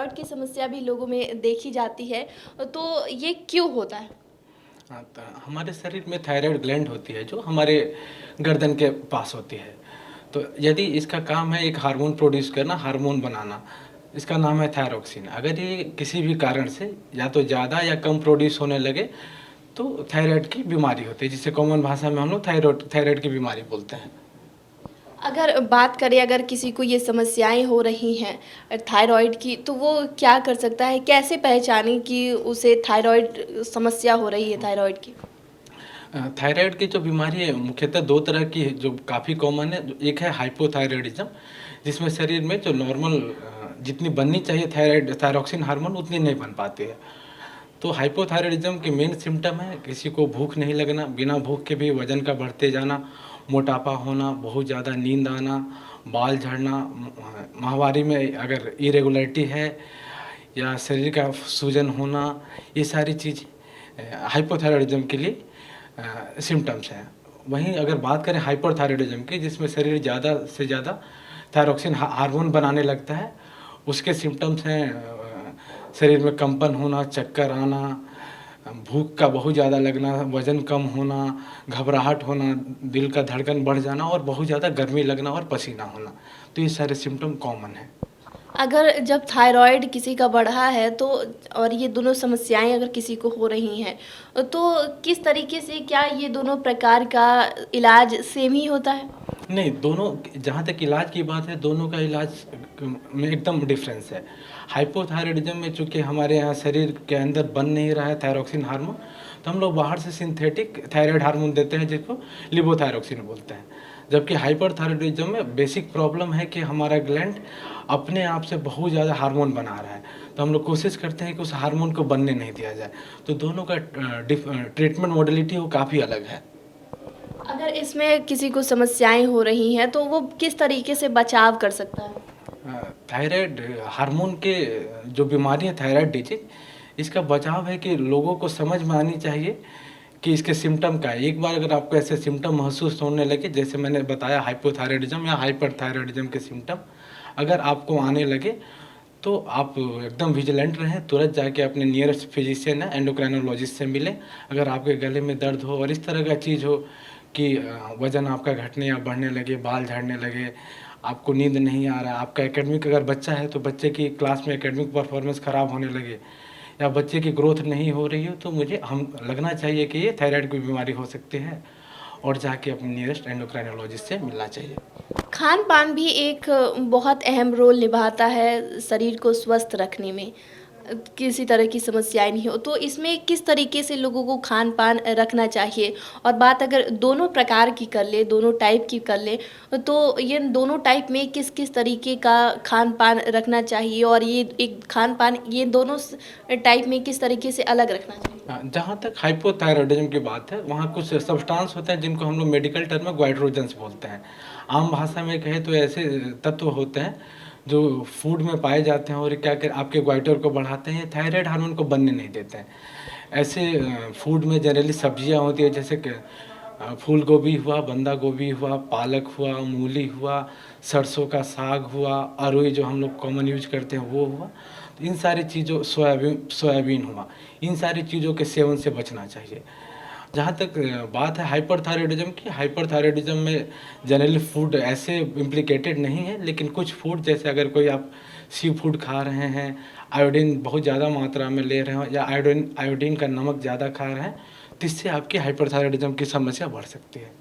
Thyroid की समस्या भी लोगों में देखी जाती है, तो ये क्यों होता है? हाँ, तो हमारे शरीर में थायराइड ग्लैंड होती है जो हमारे गर्दन के पास होती है। तो यदि इसका काम है एक हार्मोन प्रोड्यूस करना, हार्मोन बनाना, इसका नाम है थायरोक्सिन। अगर ये किसी भी कारण से या तो ज़्यादा या कम प्रोड्यूस होने लगे तो थायराइड की बीमारी होती है, जिसे कॉमन भाषा में हम लोग थायराइड की बीमारी बोलते हैं। अगर बात करें, अगर किसी को ये समस्याएं हो रही हैं थायराइड की, तो वो क्या कर सकता है? कैसे पहचाने कि उसे थायराइड समस्या हो रही है थायराइड की? थायराइड की जो बीमारी है मुख्यतः दो तरह की है जो काफ़ी कॉमन है। एक है हाइपोथायराइडिज्म, जिसमें शरीर में जो नॉर्मल जितनी बननी चाहिए थायरॉक्सिन हार्मोन उतनी नहीं बन पाती है। तो हाइपोथायराइडिज्म के मेन सिम्टम है किसी को भूख नहीं लगना, बिना भूख के भी वजन का बढ़ते जाना, मोटापा होना, बहुत ज़्यादा नींद आना, बाल झड़ना, माहवारी में अगर इरेगुलरिटी है या शरीर का सूजन होना, ये सारी चीज़ हाइपोथायराइडिज्म के लिए सिम्टम्स हैं। वहीं अगर बात करें हाइपरथायराइडिज्म की, जिसमें शरीर ज़्यादा से ज़्यादा थायरॉक्सिन हार्मोन बनाने लगता है, उसके सिम्टम्स हैं शरीर में कंपन होना, चक्कर आना, भूख का बहुत ज़्यादा लगना, वज़न कम होना, घबराहट होना, दिल का धड़कन बढ़ जाना और बहुत ज़्यादा गर्मी लगना और पसीना होना। तो ये सारे सिम्टम कॉमन हैं। अगर जब थायराइड किसी का बढ़ा है तो, और ये दोनों समस्याएं अगर किसी को हो रही हैं, तो किस तरीके से, क्या ये दोनों प्रकार का इलाज सेम ही होता है? नहीं, दोनों, जहाँ तक इलाज की बात है, दोनों का इलाज में एकदम डिफरेंस है। हाइपोथायराइडिज्म में चूँकि हमारे यहाँ शरीर के अंदर बन नहीं रहा है थायरॉक्सिन हार्मोन, तो हम लोग बाहर से सिंथेटिक थायराइड हार्मोन देते हैं जिसको लिवोथायरॉक्सिन बोलते हैं। जबकि हाइपरथायराइडिज्म में बेसिक प्रॉब्लम है कि हमारा ग्लैंड अपने आप से बहुत ज़्यादा हार्मोन बना रहा है, तो हम लोग कोशिश करते हैं कि उस हार्मोन को बनने नहीं दिया जाए। तो दोनों का ट्रीटमेंट मॉडलिटी वो काफ़ी अलग है। अगर इसमें किसी को समस्याएं हो रही हैं तो वो किस तरीके से बचाव कर सकता है? थायराइड हार्मोन के जो बीमारी है थायराइड डिजीज, इसका बचाव है कि लोगों को समझ में आनी चाहिए कि इसके सिम्टम क्या है। एक बार अगर आपको ऐसे सिम्टम महसूस होने लगे, जैसे मैंने बताया हाइपोथायराइडिज्म या हाइपरथायराइडिज्म के सिम्टम अगर आपको आने लगे, तो आप एकदम विजिलेंट रहें, तुरंत जाके अपने नियरेस्ट फिजिशियन है एंडोक्राइनोलॉजिस्ट से मिलें। अगर आपके गले में दर्द हो और इस तरह का चीज़ हो कि वज़न आपका घटने या बढ़ने लगे, बाल झड़ने लगे, आपको नींद नहीं आ रहा है, आपका एकेडमिक अगर बच्चा है तो बच्चे की क्लास में एकेडमिक परफॉर्मेंस ख़राब होने लगे, या बच्चे की ग्रोथ नहीं हो रही हो, तो मुझे हम लगना चाहिए कि ये थायराइड की बीमारी हो सकती है और जाके अपने नियरेस्ट एंडोक्राइनोलॉजिस्ट से मिलना चाहिए। खान-पान भी एक बहुत अहम रोल निभाता है शरीर को स्वस्थ रखने में। किसी तरह की समस्याएँ नहीं हो, तो इसमें किस तरीके से लोगों को खान-पान रखना चाहिए? और बात अगर दोनों प्रकार की कर लें, दोनों टाइप की कर लें, तो ये दोनों टाइप में किस-किस तरीके का खान-पान रखना चाहिए? और ये एक खान-पान ये दोनों टाइप में किस तरीके से अलग रखना चाहिए? जहाँ तक हाइपोथायराइडिज्म की बात है, वहाँ कुछ सब्सटेंस होते हैं जिनको हम लोग मेडिकल टर्म में गोइट्रोजेंस बोलते हैं। आम भाषा में कहें तो ऐसे तत्व होते हैं जो फूड में पाए जाते हैं और क्या कर आपके गोइटर को बढ़ाते हैं, थायराइड हार्मोन को बनने नहीं देते हैं। ऐसे फूड में जनरली सब्जियाँ होती है, जैसे कि फूल गोभी हुआ, बंदा गोभी हुआ, पालक हुआ, मूली हुआ, सरसों का साग हुआ, अरुई जो हम लोग कॉमन यूज करते हैं वो हुआ। तो इन सारी चीज़ों, सोयाबीन हुआ, इन सारी चीज़ों के सेवन से बचना चाहिए। जहाँ तक बात है हाइपरथायराइडिज्म की, हाइपरथायराइडिज्म में जनरली फूड ऐसे इम्प्लिकेटेड नहीं है, लेकिन कुछ फूड, जैसे अगर कोई आप सी फूड खा रहे हैं, आयोडीन बहुत ज़्यादा मात्रा में ले रहे हो या आयोडीन आयोडीन का नमक ज़्यादा खा रहे हैं, तो इससे आपकी हाइपरथायराइडिज्म की समस्या बढ़ सकती है।